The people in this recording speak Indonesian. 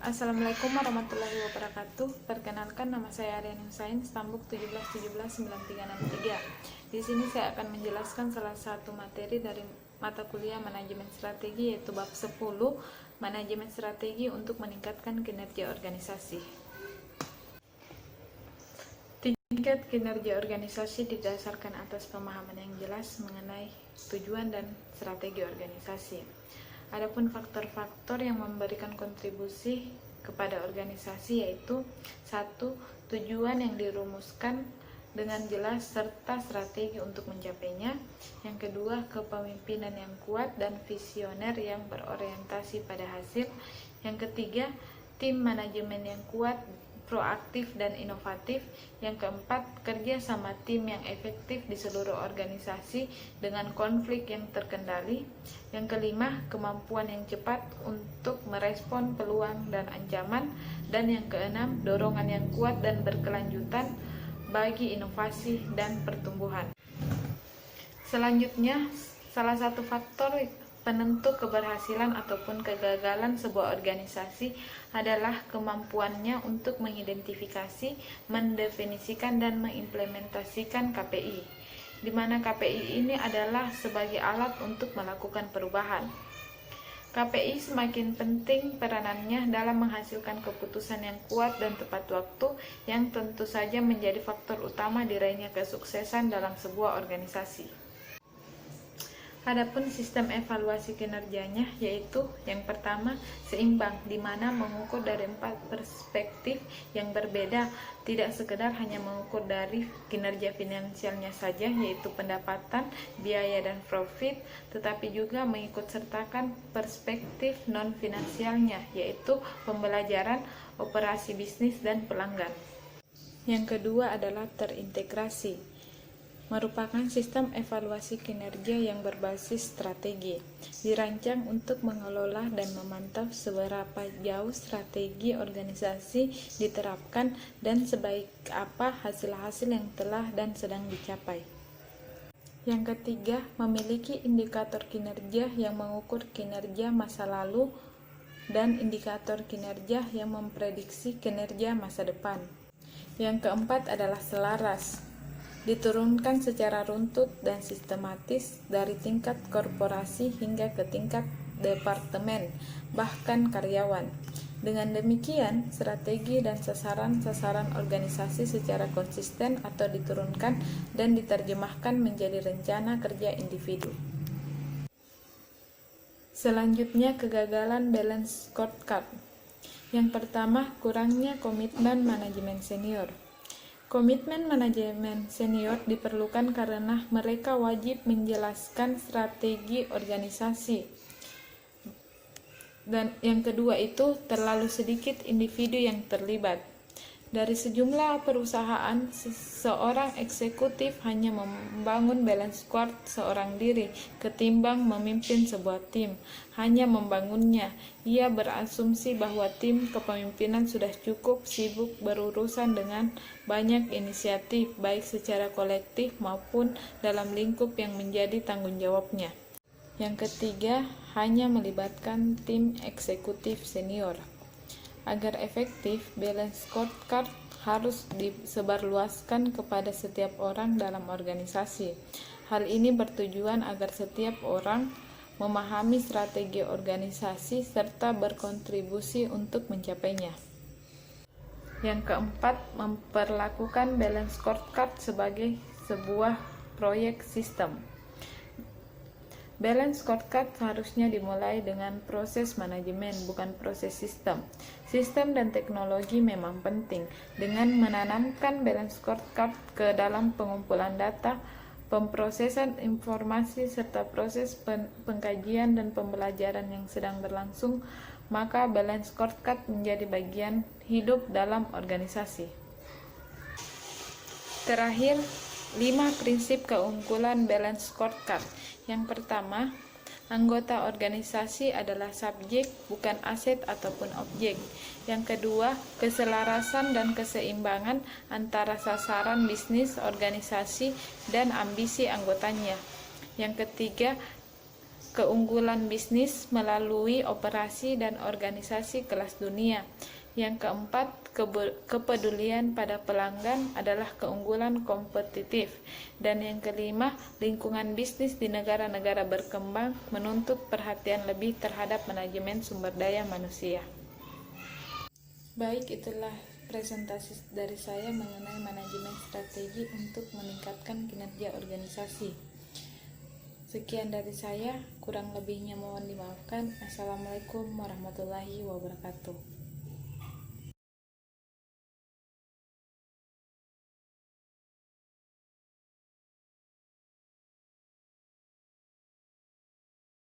Assalamualaikum warahmatullahi wabarakatuh. Perkenalkan, nama saya Aryan Husain, Stambuk 17179363. Di sini saya akan menjelaskan salah satu materi dari mata kuliah Manajemen Strategi, yaitu bab 10, Manajemen Strategi untuk meningkatkan kinerja organisasi. Tingkat kinerja organisasi didasarkan atas pemahaman yang jelas mengenai tujuan dan strategi organisasi. Adapun faktor-faktor yang memberikan kontribusi kepada organisasi yaitu 1. Tujuan yang dirumuskan dengan jelas serta strategi untuk mencapainya. Yang kedua, kepemimpinan yang kuat dan visioner yang berorientasi pada hasil. Yang ketiga, tim manajemen yang kuat, proaktif dan inovatif. Yang keempat, kerja sama tim yang efektif di seluruh organisasi dengan konflik yang terkendali. Yang kelima, kemampuan yang cepat untuk merespon peluang dan ancaman. Dan yang keenam, dorongan yang kuat dan berkelanjutan bagi inovasi dan pertumbuhan. Selanjutnya, salah satu faktor penentu keberhasilan ataupun kegagalan sebuah organisasi adalah kemampuannya untuk mengidentifikasi, mendefinisikan, dan mengimplementasikan KPI, di mana KPI ini adalah sebagai alat untuk melakukan perubahan. KPI semakin penting peranannya dalam menghasilkan keputusan yang kuat dan tepat waktu, yang tentu saja menjadi faktor utama diraihnya kesuksesan dalam sebuah organisasi. Adapun sistem evaluasi kinerjanya yaitu yang pertama, seimbang, di mana mengukur dari 4 perspektif yang berbeda, tidak sekedar hanya mengukur dari kinerja finansialnya saja yaitu pendapatan, biaya dan profit, tetapi juga mengikut sertakan perspektif non finansialnya yaitu pembelajaran, operasi bisnis dan pelanggan. Yang kedua adalah terintegrasi, merupakan sistem evaluasi kinerja yang berbasis strategi, dirancang untuk mengelola dan memantau seberapa jauh strategi organisasi diterapkan dan sebaik apa hasil-hasil yang telah dan sedang dicapai. Yang ketiga, memiliki indikator kinerja yang mengukur kinerja masa lalu dan indikator kinerja yang memprediksi kinerja masa depan. Yang keempat adalah selaras, diturunkan secara runtut dan sistematis dari tingkat korporasi hingga ke tingkat departemen, bahkan karyawan. Dengan demikian, strategi dan sasaran-sasaran organisasi secara konsisten atau diturunkan dan diterjemahkan menjadi rencana kerja individu. Selanjutnya, kegagalan balance scorecard. Yang pertama, kurangnya komitmen manajemen senior. Komitmen manajemen senior diperlukan karena mereka wajib menjelaskan strategi organisasi. Dan yang kedua itu, terlalu sedikit individu yang terlibat. Dari sejumlah perusahaan, seorang eksekutif hanya membangun balance squad seorang diri ketimbang memimpin sebuah tim. Hanya membangunnya, ia berasumsi bahwa tim kepemimpinan sudah cukup sibuk berurusan dengan banyak inisiatif, baik secara kolektif maupun dalam lingkup yang menjadi tanggung jawabnya. Yang ketiga, hanya melibatkan tim eksekutif senior. Agar efektif, balance scorecard harus disebarluaskan kepada setiap orang dalam organisasi. Hal ini bertujuan agar setiap orang memahami strategi organisasi serta berkontribusi untuk mencapainya. Yang keempat, memperlakukan balance scorecard sebagai sebuah proyek sistem. Balance scorecard seharusnya dimulai dengan proses manajemen, bukan proses sistem. Sistem dan teknologi memang penting. Dengan menanamkan balance scorecard ke dalam pengumpulan data, pemrosesan informasi, serta proses pengkajian dan pembelajaran yang sedang berlangsung, maka balance scorecard menjadi bagian hidup dalam organisasi. Terakhir, 5 prinsip keunggulan balance scorecard. Yang pertama, anggota organisasi adalah subjek, bukan aset ataupun objek. Yang kedua, keselarasan dan keseimbangan antara sasaran bisnis organisasi dan ambisi anggotanya. Yang ketiga, keunggulan bisnis melalui operasi dan organisasi kelas dunia. Yang keempat, kepedulian pada pelanggan adalah keunggulan kompetitif. Dan yang kelima, lingkungan bisnis di negara-negara berkembang menuntut perhatian lebih terhadap manajemen sumber daya manusia. Baik, itulah presentasi dari saya mengenai manajemen strategi untuk meningkatkan kinerja organisasi. Sekian dari saya, kurang lebihnya mohon dimaafkan. Assalamualaikum warahmatullahi wabarakatuh.